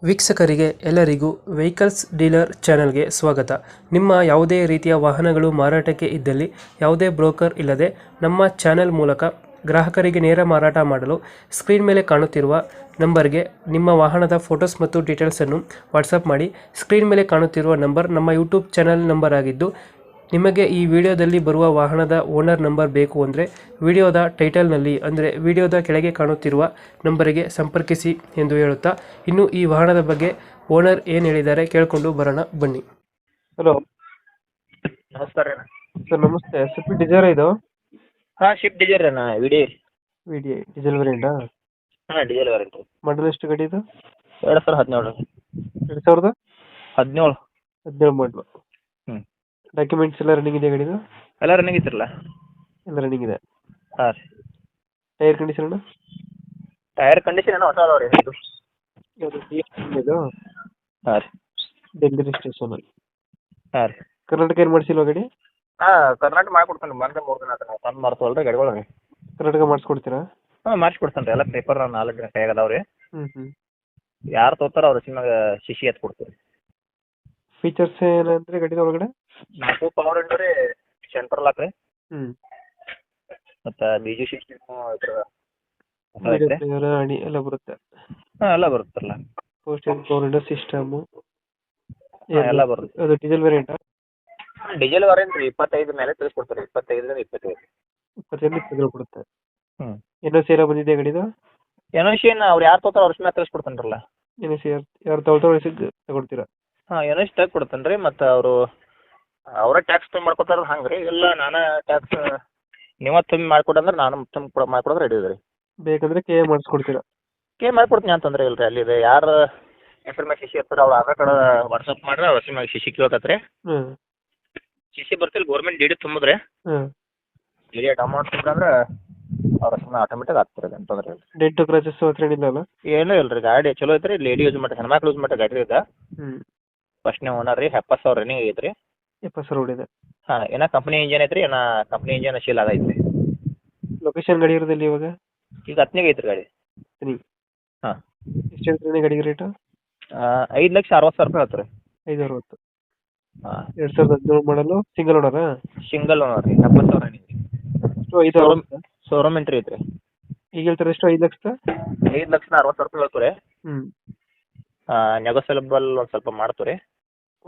ವೀಕ್ಷಕರಿಗೆ ಎಲ್ಲರಿಗೂ vehicles dealer ಚಾನೆಲ್ಗೆ ಸ್ವಾಗತ. ನಿಮ್ಮ ಯಾವುದೇ ರೀತಿಯ ವಾಹನಗಳು ಮಾರಾಟಕ್ಕೆ ಇದ್ದಲ್ಲಿ ಯಾವುದೇ ಬ್ರೋಕರ್ ಇಲ್ಲದೆ ನಮ್ಮ ಚಾನೆಲ್ ಮೂಲಕ ಗ್ರಾಹಕರಿಗೆ ನೇರ ಮಾರಾಟ ಮಾಡಲು ಸ್ಕ್ರೀನ್ ಮೇಲೆ ಕಾಣುತ್ತಿರುವ ನಂಬರ್ಗೆ ನಿಮ್ಮ ವಾಹನದ ಫೋಟೋಸ್ ಮತ್ತು ಡೀಟೇಲ್ಸನ್ನು ವಾಟ್ಸಪ್ ಮಾಡಿ. ಸ್ಕ್ರೀನ್ ಮೇಲೆ ಕಾಣುತ್ತಿರುವ ನಂಬರ್ ನಮ್ಮ ಯೂಟ್ಯೂಬ್ ಚಾನೆಲ್ ನಂಬರ್ ಆಗಿದ್ದು, ನಿಮಗೆ ಈ ವಿಡಿಯೋದಲ್ಲಿ ಬರುವ ವಾಹನದ ಓನರ್ ನಂಬರ್ ಬೇಕು ಅಂದರೆ ವಿಡಿಯೋದ ಟೈಟಲ್ನಲ್ಲಿ ಅಂದರೆ ವಿಡಿಯೋದ ಕೆಳಗೆ ಕಾಣುತ್ತಿರುವ ನಂಬರಿಗೆ ಸಂಪರ್ಕಿಸಿ ಎಂದು ಹೇಳುತ್ತಾ, ಇನ್ನು ಈ ವಾಹನದ ಬಗ್ಗೆ ಓನರ್ ಏನು ಹೇಳಿದ್ದಾರೆ ಕೇಳಿಕೊಂಡು ಬರೋಣ ಬನ್ನಿ. ಹಲೋ ನಮಸ್ಕಾರ ರೀ. ಸರ್, ನಮಸ್ತೆ. ಸ್ವಿಫ್ಟ್ ಡಿಸೈರ್ ಇದು ಹಾಂ, ಶಿಫ್ಟ್ ಡಿಸೈರ್ ಅಣ್ಣ. ವಿ ಡಿ ಡೀಸೆಲ್ ವೇರಿಯಂಟಾ? ಹಾಂ, ಡೀಸೆಲ್ ವೇರಿಯಂಟ್. ಮಾಡಲ್ ಎಷ್ಟು ಗಾಡಿ ಇದು? 2017. 2017 17 ಮಾಡಲು. ಹ್ಞೂ. ಡಾಕ್ಯುಮೆಂಟ್ಸ್ ಎಲ್ಲ ರನ್ನಿಂಗ್ ಇದೆ ಗಾಡಿದು? ಎಲ್ಲ ರನ್ನಿಂಗ್ ಇತ್ತಿರಲ್ಲ? ಎಲ್ಲ ರನ್ನಿಂಗ್ ಇದೆ. ಹಾಂ ರೀ. Tyre condition? ಟೈರ್ ಕಂಡೀಷನ್ ಏನೋ ಹೊಸ ಅದಾವ ರೀ ಇದು. ಇದು ಹಾಂ ರೀ. ಡೆಲ್ಲಿರಿ ಸ್ಟೇಷನ್. ಹಾಂ ರೀ. ಕರ್ನಾಟಕ ಏನು ಮಾಡಿಸಿಲ್ವ ಗಾಡಿ? ಹಾಂ, ಕರ್ನಾಟಕ ಮಾಡಿಕೊಡ್ತಾನೆ. ಬಂದು 3 ದಿನ ಆತ. ನಾವು ತಂದು ಮಾಡ್ತೀವಲ್ಲ ರೀ ಗಾಡಿಗಳು ರೀ. ಕರ್ನಾಟಕ ಮಾಡಿಸ್ಕೊಡ್ತೀರಾ? ಹಾಂ, ಮಾಡಿಸ್ಕೊಡ್ತಾನೆ ರೀ. ಎಲ್ಲ ಪೇಪರ್ 4 ದಿನ ಕೈಯಾಗ ಅದಾವ ರೀ. ಹ್ಞೂ. ಯಾರು ಯಾರು ತೊಗೋತಾರ ಅವ್ರ ಸಿಮ್ಮಾಗ ಶಿಶಿ ಎತ್ತು ಕೊಡ್ತೀವಿ. ಫೀಚರ್ಸ್ ಏನಂದ್ರೆ ಗಾಡಿದ ಒಳಗಡೆ? 4 ಪವರ್ ವಿಂಡೋ ರೀ, ಸೆಂಟ್ರಲ್ ಲಾಕ್ ರೀ, ಹ್ಞೂ. ಮತ್ತು ಮ್ಯೂಸಿಕ್ ಸಿಸ್ಟಮ್ ಅಡಿ ಎಲ್ಲ ಬರುತ್ತೆ? ಹಾಂ, ಎಲ್ಲ ಬರುತ್ತಲ್ಲ. ಪೋಸ್ಟ್ ಪವರ್ ವಿಂಡೋ ಸಿಸ್ಟಮು ಎಲ್ಲ ಬರುತ್ತೆ. ಅದು ಡೀಸೆಲ್ ವೇರಿಯಂಟಾ? ಡೀಸೆಲ್ ವೇರಿಯಂಟ್ ರೀ. 25 ಮೇಲೆ ತಿಳಿಸ್ಕೊಡ್ತಾರೆ. 25 25. 25 ಕೊಡುತ್ತೆ. ಹ್ಞೂ. ಏನೋ ಸೇಲ ಬಂದಿದೆ ಗಾಡಿದು? ಎನ್.ಓ.ಸಿ ಅವ್ರು ಯಾರು ತೊಗೋತಾರ ಅವ್ರ ಮೇಲೆ ತಿಳಿಸ್ಕೊಡ್ತಾನಲ್ಲ. ಏನೋ ಸಿ ಯಾರು ತಗೊಳ್ತಾರೆ ತಗೊಡ್ತೀರಾ? ಹಾಂ, ಎನ್.ಓ.ಸಿ ತೆಗ್ದು ಕೊಡ್ತಾನೆ ರೀ. ಮತ್ತು ಅವರು ಅವರೇ ಟ್ಯಾಕ್ಸ್ ತುಂಬ ಮಾಡ್ಕೊತಾರ. ಹಂಗೆ ರೀ, ಎಲ್ಲ ನಾನೇ ಟ್ಯಾಕ್ಸ್ ನೀವೇ ತುಂಬ ಮಾಡ್ಕೊಡಂದ್ರೆ ನಾನು ತುಂಬ ಮಾಡ್ಕೊಡೋದು ರೆಡಿ ಇದೆ ರೀ. ಬೇಕಂದ್ರೆ ಕೆ ಮಾಡಿಸ್ಕೊಡ್ತೀರಾ? ಕೆ ಮಾಡಿಕೊಡ್ತೀನಿ ಅಂತಂದ್ರೆ ಇಲ್ಲ ರೀ. ಅಲ್ಲಿದೆ ಯಾರು ಹೆಸರು ಮ್ಯಾಗ ಶಿಶಿ ಇರ್ತಾರೆ ಅವ್ರು ಆಧಾರ್ ಕಾರ್ಡ್ ವಾಟ್ಸಪ್ ಮಾಡ್ರೆ ಅವ್ರ ಹೆಸರು ಮ್ಯಾಗ ಶಿಶಿ ಕೇಳ್ತೈತೆ ರೀ. ಹ್ಞೂ. ಶಿಶಿ ಬರ್ತಿಲ್ಲ, ಗೌರ್ಮೆಂಟ್ ಡಿ ಡಿ ತುಂಬಿದ್ರೆ ಹ್ಞೂ. ಡಿ ಡಿ ಅಮೌಂಟ್ ತುಂಬ್ರೆ ಅವ್ರ ಹೆಸರು ಆಟೋಮೆಟಿಕ್ ಆಗ್ತಾರೆ ಅಂತಂದ್ರೆ ಇಲ್ಲ. ಡೆಂಟು ಕ್ರಾಚಸ್ ಹತ್ರ ಏನಿಲ್ಲ ಅಲ್ಲ? ಏನೂ ಇಲ್ಲ ರೀ. ಗಾಡಿ ಚಲೋ ಐತೆ ರೀ. ಲೇಡಿ ಯೂಸ್ ಮಾಡಿ, ಹೆಣ್ಮಕ್ಳು ಯೂಸ್ ಮಾಡಿ ಗಾಡಿ ಇದೆ. ಹ್ಞೂ. ಫಸ್ಟ್ನೇ ಓನರ್ ರೀ. 70,000 ರನ್ನಿಂಗ್ ಐತೆ ರೀ. 70,000 ಹೊಡಿದೆ. ಹಾಂ, ಏನೋ ಕಂಪ್ನಿ ಇಂಜನ್ ಐತೆ ರೀ. ಏನೋ ಕಂಪ್ನಿ ಇಂಜನ್ ಶೀಲ್ ಆಗೈತೆ ರೀ. ಲೊಕೇಶನ್ ಗಾಡಿ ಇರೋದಿಲ್ಲ ಇವಾಗ? ಈಗ 10ನೇ ಐತೆ ರೀ ಗಾಡಿ. ಸರಿ. ಹಾಂ. ಎಷ್ಟು ಹೇಳ್ತೀರಿ ಗಾಡಿಗೆ ರೇಟು? 5,60,000 ಹೇಳ್ತಾರೆ ರೀ. 560. ಹಾಂ. 2017 ಮಾಡಲು ಸಿಂಗಲ್ ಓನರಾ? ಸಿಂಗಲ್ ಓನರ್ ರೀ. 70,000 ರನ್ನಿಂಗ್ ರೀ. ಎಷ್ಟು? 5 ಶೋರೂಮ್ ಎಂಟ್ರಿ ಐತೆ ರೀ. ಈಗ ಹೇಳ್ತಾರೆ ಎಷ್ಟು? 5 ಲಕ್ಷ? 5,60,000 ಹೇಳ್ತಾರೆ. ಹ್ಞೂ. ನೆಗೋಸಿಯಬಲ್ ಒಂದು ಸ್ವಲ್ಪ ಮಾಡ್ತೀವಿ ರೀ.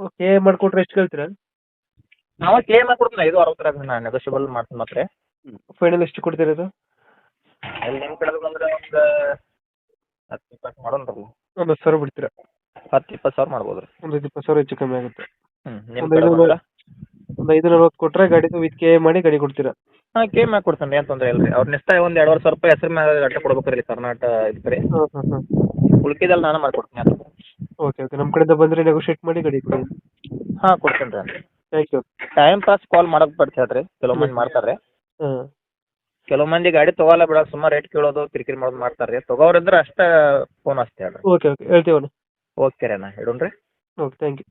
ಓಕೆ, ಮಾಡಿಕೊಟ್ರೆ ಎಷ್ಟು ಕೇಳ್ತೀರಾ? ನಾವು ಕ್ಲೇಮ್ ಮಾಡ್ಕೊಡ್ತೀನಿ 5,60,000 ನಾನು ನೆಗೋಸಿಯಬಲ್ ಮಾಡ್ತೀನಿ ಮತ್ತೆ. ಫೈನಲ್ ಎಷ್ಟು ಕೊಡ್ತೀರಾ ಇದು? ಅಲ್ಲಿ ನಿಮ್ಮ ಕಡೆ ಬಂದರೆ ಒಂದು 10-20 ಮಾಡೋಣ್ರಲ್ಲ. ಒಂದು 10,000 ಬಿಡ್ತೀರಾ? 10-20,000 ಮಾಡ್ಬೋದು ರೀ. ಒಂದು 20,000 ಹೆಚ್ಚು ಕಮ್ಮಿ ಆಗುತ್ತೆ. ಹ್ಞೂ. ನಿಮ್ಮ ಕಡೆ ಬಂದ್ರೆ ಒಂದು 540 ಕೊಟ್ಟರೆ ಗಾಡಿದು ವಿತ್ ಕೆ ಮಾಡಿ ಗಾಡಿ ಕೊಡ್ತೀರಾ? ಹಾಂ, ಕ್ಲೇಮ್ ಮಾಡ್ಕೊಡ್ತೀನಿ ರೀ. ಏನು ತೊಂದರೆ ಇಲ್ಲ ರೀ. ಅವ್ರ ನೆಕ್ಸ್ಟ್ ಒಂದು 2,500 ರೂಪಾಯಿ ಹೆಸರು ಮ್ಯಾಗ ಗಂಟೆ ಕೊಡ್ಬೇಕು ರೀ. ಕರ್ನಾಟಕ ಇದು ರೀ. ಹಾಂ ಹಾಂ ಹಾಂ. ಉಳ್ಕಿದಲ್ಲಿ ನಾನು ಮಾಡ್ಕೊಡ್ತೀನಿ ಅಂತ. ಓಕೆ ಓಕೆ, ನಮ್ಮ ಕಡೆಯಿಂದ ಬಂದರೆ ನೆಗೋಷಿಯೇಟ್ ಮಾಡಿ ಗಾಡಿ ಕೊಡಿ. ಹಾಂ, ಕೊಡ್ತೀನಿ ರೀ. Thank you. Time pass call ಮಾಡೋದು ಬಿಟ್ಟು ಹೇಳ್ರಿ. ಕೆಲವು ಮಂದಿ ಮಾಡ್ತಾರೆ ರೀ. ಹಾಂ. ಕೆಲವು ಮಂದಿ ಗಾಡಿ ತೊಗೊಲ್ಲ ಬಿಡ, ಸುಮ್ಮನೆ ರೇಟ್ ಕೇಳೋದು ಕಿರಿಕಿರಿ ಮಾಡೋದು ಮಾಡ್ತಾರೆ ರೀ. ತೊಗೋರಿದ್ರೆ ಅಷ್ಟೇ ಫೋನ್ ಹಚ್ತಿ ಹೇಳ್ರಿ. Okay okay, ಹೇಳ್ತೀವಣ್ಣ. ಓಕೆ ರೀ ಅಣ್ಣ, ಇಡೋಣ ರೀ. Okay, thank you.